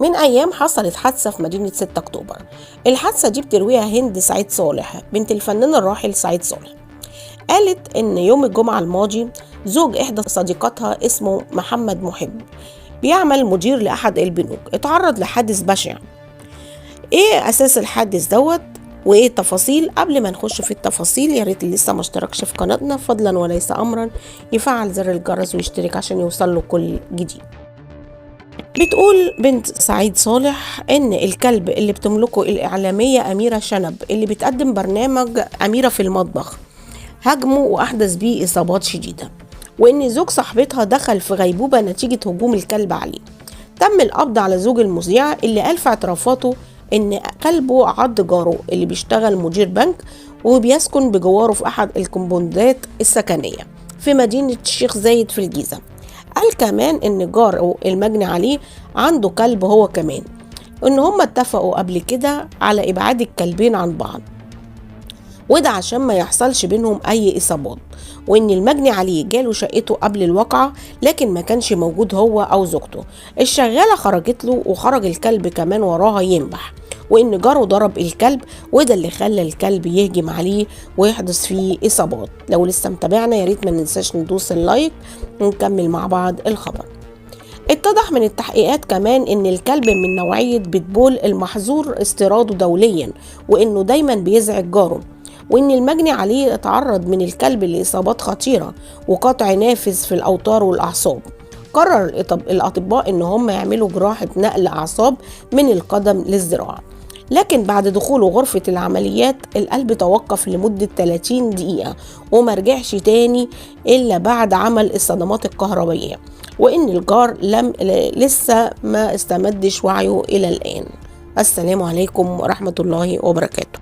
من أيام حصلت حادثة في مدينة 6 أكتوبر. الحادثة دي بترويها هند سعيد صالح بنت الفنان الراحل سعيد صالح. قالت إن يوم الجمعة الماضي زوج إحدى صديقاتها اسمه محمد محب بيعمل مدير لأحد البنوك اتعرض لحادث بشع. إيه أساس الحادث دوت وإيه التفاصيل؟ قبل ما نخش في التفاصيل يا ريت اللي لسه ما اشتركش في قناتنا فضلا وليس أمرا يفعل زر الجرس ويشترك عشان يوصل له كل جديد. بتقول بنت سعيد صالح إن الكلب اللي بتملكه الإعلامية أميرة شنب اللي بتقدم برنامج أميرة في المطبخ هاجمه وأحدث بيه إصابات شديدة، وإن زوج صاحبتها دخل في غيبوبة نتيجة هجوم الكلب عليه. تم القبض على زوج المذيعة اللي قال في اعترافاته إن كلبه عض جاره اللي بيشتغل مدير بنك وبيسكن بجواره في أحد الكومباوندات السكنية في مدينة الشيخ زايد في الجيزة. قال كمان إن جاره المجني عليه عنده كلب هو كمان، وإن هما اتفقوا قبل كده على إبعاد الكلبين عن بعض، وده عشان ما يحصلش بينهم أي إصابات، وإن المجني عليه جاله شقته قبل الواقعة لكن ما كانش موجود هو أو زوجته. الشغالة خرجت له وخرج الكلب كمان وراها ينبح، وإن جاره ضرب الكلب وده اللي خلى الكلب يهجم عليه ويحدث فيه إصابات. لو لسه متابعنا يا ريت ما ننساش ندوس اللايك ونكمل مع بعض الخبر. اتضح من التحقيقات كمان ان الكلب من نوعية بيتبول المحظور استيراده دوليا وانه دايما بيزعج جاره، وان المجني عليه اتعرض من الكلب لإصابات خطيرة وقطع نافذ في الأوتار والأعصاب. قرر الأطباء ان هم يعملوا جراحة نقل أعصاب من القدم للذراع، لكن بعد دخوله غرفة العمليات القلب توقف لمدة 30 دقيقة وما رجعش تاني إلا بعد عمل الصدمات الكهربائية، وإن الجار لسه ما استمدش وعيه إلى الآن. السلام عليكم ورحمة الله وبركاته.